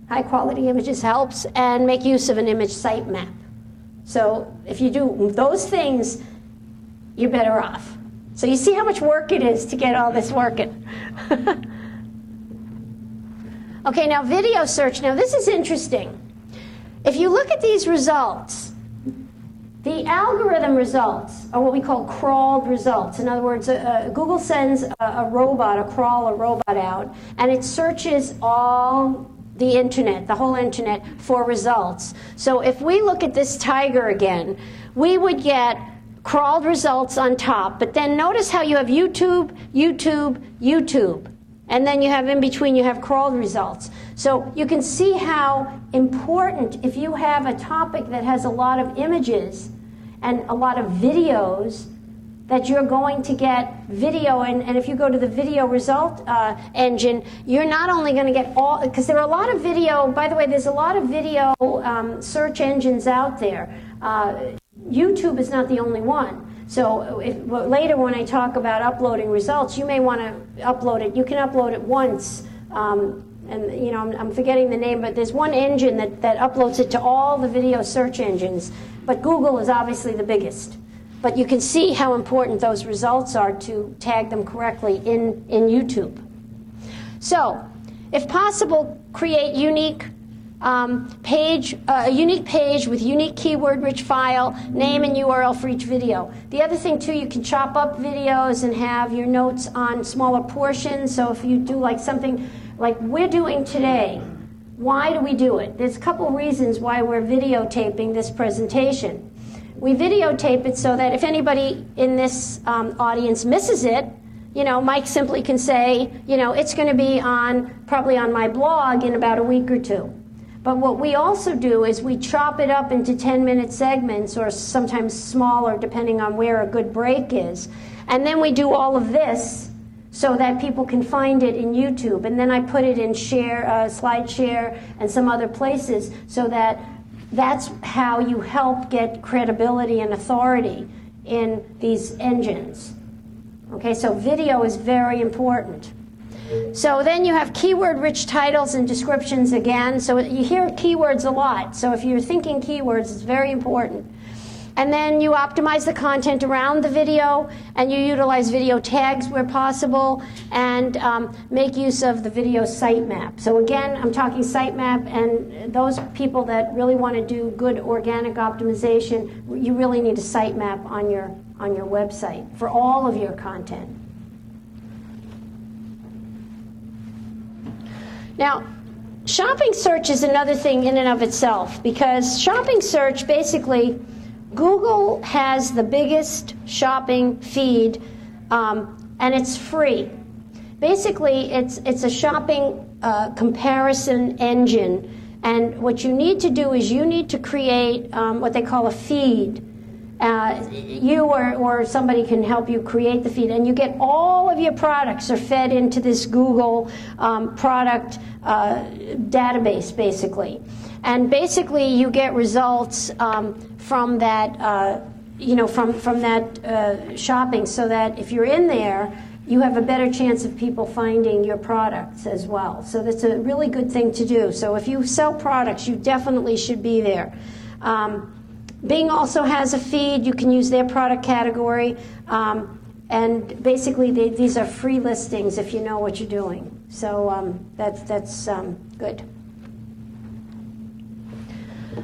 high quality images helps, and make use of an image sitemap. So if you do those things, you're better off. So you see how much work it is to get all this working. Okay, now video search. Now this is interesting. If you look at these results, the algorithm results are what we call crawled results. In other words, Google sends a robot out, and it searches all the internet, the whole internet, for results. So if we look at this tiger again, we would get crawled results on top, but then notice how you have YouTube, YouTube, YouTube. And then you have in between, you have crawled results. So you can see how important, if you have a topic that has a lot of images and a lot of videos, that you're going to get video. And if you go to the video result engine, you're not only going to get all, because there are a lot of video, by the way, there's a lot of video search engines out there. YouTube is not the only one. So later when I talk about uploading results, you may want to upload it. You can upload it once, and you know, I'm forgetting the name, but there's one engine that uploads it to all the video search engines. But Google is obviously the biggest. But you can see how important those results are to tag them correctly in YouTube. So, if possible, create unique a unique page with unique keyword-rich file, name and URL for each video. The other thing, too, you can chop up videos and have your notes on smaller portions. So if you do like something like we're doing today, why do we do it? There's a couple reasons why we're videotaping this presentation. We videotape it so that if anybody in this audience misses it, you know, Mike simply can say, you know, it's going to be probably on my blog in about a week or two. But what we also do is we chop it up into 10-minute segments, or sometimes smaller, depending on where a good break is. And then we do all of this so that people can find it in YouTube. And then I put it in SlideShare and some other places, so that that's how you help get credibility and authority in these engines. Okay, so video is very important. So then you have keyword-rich titles and descriptions again. So you hear keywords a lot. So if you're thinking keywords, it's very important. And then you optimize the content around the video, and you utilize video tags where possible, and make use of the video sitemap. So again, I'm talking sitemap, and those people that really want to do good organic optimization, you really need a sitemap on your website for all of your content. Now, shopping search is another thing in and of itself, because shopping search, basically, Google has the biggest shopping feed, and it's free. Basically, it's a shopping comparison engine, and what you need to do is you need to create what they call a feed. You or somebody can help you create the feed, and you get all of your products are fed into this Google product database, basically. And basically, you get results from that, from that shopping, so that if you're in there, you have a better chance of people finding your products as well. So that's a really good thing to do. So if you sell products, you definitely should be there. Bing also has a feed. You can use their product category. And basically, these are free listings if you know what you're doing. So that's good.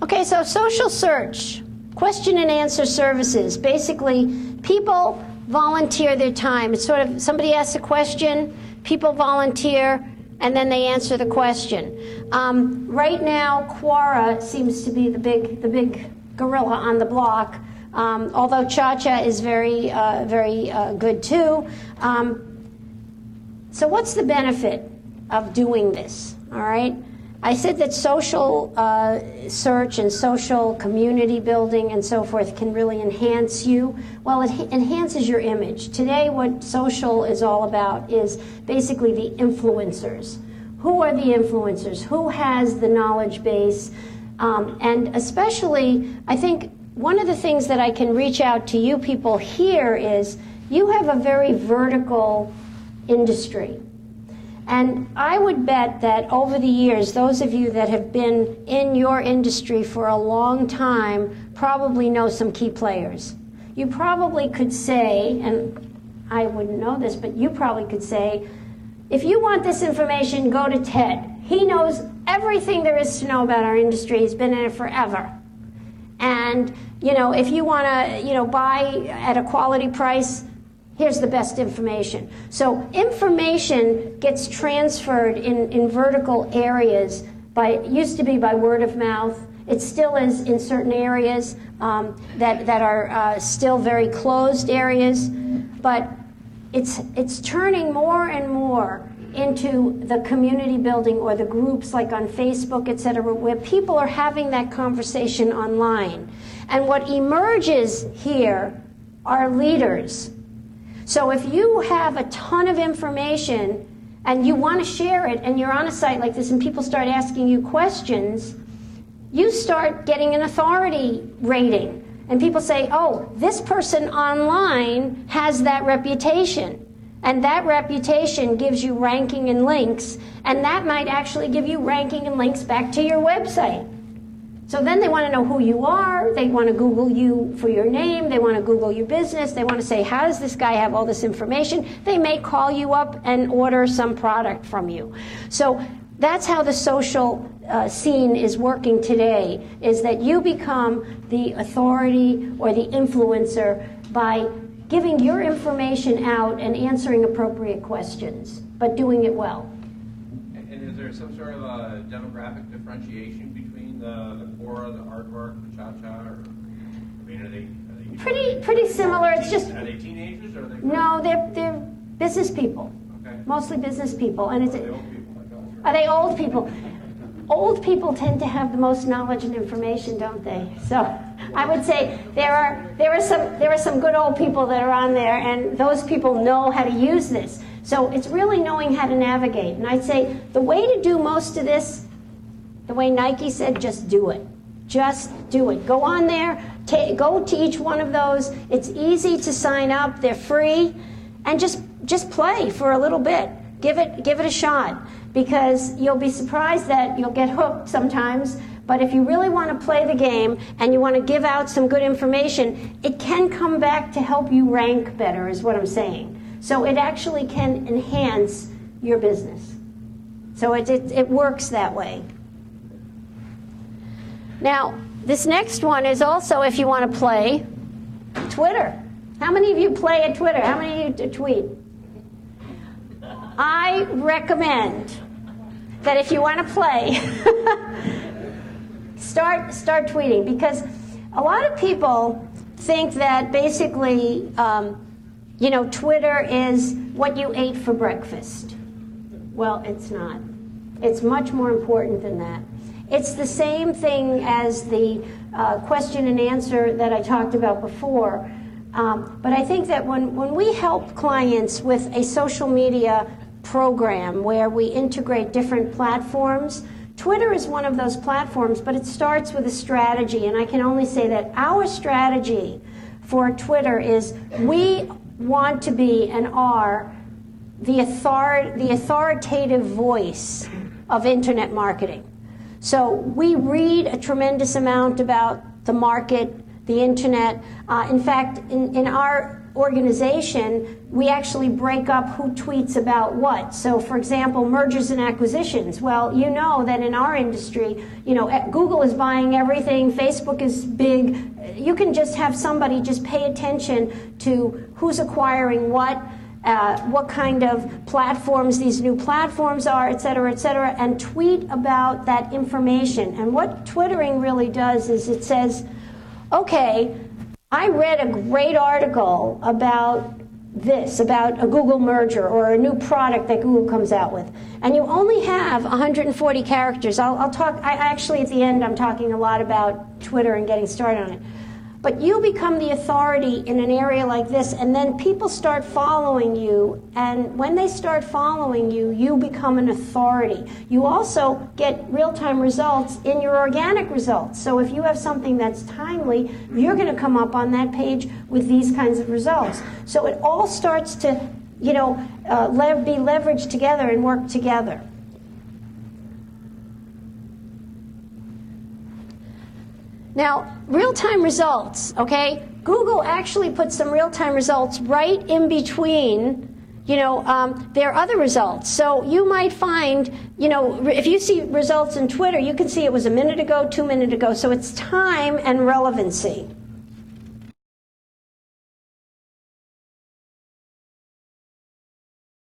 Okay, so social search, question and answer services. Basically, people volunteer their time. It's sort of somebody asks a question, people volunteer, and then they answer the question. Right now, Quora seems to be the big gorilla on the block, although Cha-Cha is very good too. So what's the benefit of doing this? All right, I said that social search and social community building and so forth can really enhance you. Well, it enhances your image. Today, what social is all about is basically the influencers. Who are the influencers? Who has the knowledge base? And especially, I think one of the things that I can reach out to you people here is you have a very vertical industry. And I would bet that over the years, those of you that have been in your industry for a long time probably know some key players. You probably could say, and I wouldn't know this, but you probably could say, if you want this information, go to Ted. He knows everything there is to know about our industry. He's been in it forever. And, if you want to, buy at a quality price, here's the best information. So information gets transferred in vertical areas used to be by word of mouth. It still is in certain areas that are still very closed areas, but it's turning more and more into the community building or the groups like on Facebook, et cetera, where people are having that conversation online. And what emerges here are leaders. So if you have a ton of information and you want to share it and you're on a site like this and people start asking you questions, you start getting an authority rating. And people say, oh, this person online has that reputation. And that reputation gives you ranking and links, and that might actually give you ranking and links back to your website. So then they want to know who you are, they want to Google you for your name, they want to Google your business, they want to say, how does this guy have all this information? They may call you up and order some product from you. So that's how the social scene is working today, is that you become the authority or the influencer by giving your information out and answering appropriate questions, but doing it well. And is there some sort of a demographic differentiation between the core, the aardvark, the cha-cha, or are they pretty similar? It's just, are they teenagers or are they? No, they're business people. Okay. Mostly business people, and it's. Are they old people? Are they old people? Old people tend to have the most knowledge and information, don't they? So I would say there are some good old people that are on there, and those people know how to use this. So it's really knowing how to navigate. And I'd say the way to do most of this, the way Nike said, just do it. Just do it. Go on there, go to each one of those. It's easy to sign up. They're free, and just play for a little bit. Give it a shot, because you'll be surprised that you'll get hooked sometimes. But if you really want to play the game and you want to give out some good information, it can come back to help you rank better, is what I'm saying. So it actually can enhance your business. So it works that way. Now, this next one is also, if you want to play, Twitter. How many of you play at Twitter? How many of you tweet? I recommend that if you want to play, start tweeting, because a lot of people think that basically, Twitter is what you ate for breakfast. Well, it's not. It's much more important than that. It's the same thing as the question and answer that I talked about before. But I think that when we help clients with a social media program where we integrate different platforms, Twitter is one of those platforms, but it starts with a strategy. And I can only say that our strategy for Twitter is we want to be and are the authoritative voice of internet marketing. So we read a tremendous amount about the market, the internet. In fact, in our organization, we actually break up who tweets about what. So, for example, mergers and acquisitions. Well, you know that in our industry, Google is buying everything, Facebook is big. You can just have somebody just pay attention to who's acquiring what kind of platforms these new platforms are, et cetera, and tweet about that information. And what Twittering really does is it says, okay, I read a great article about this, about a Google merger or a new product that Google comes out with, and you only have 140 characters. I'll talk, actually at the end I'm talking a lot about Twitter and getting started on it. But you become the authority in an area like this, and then people start following you, and when they start following you, you become an authority. You also get real-time results in your organic results. So if you have something that's timely, you're going to come up on that page with these kinds of results. So it all starts to be leveraged together and work together. Now, real-time results, okay? Google actually puts some real-time results right in between, their other results. So you might find, if you see results in Twitter, you can see it was a minute ago, 2 minutes ago. So it's time and relevancy.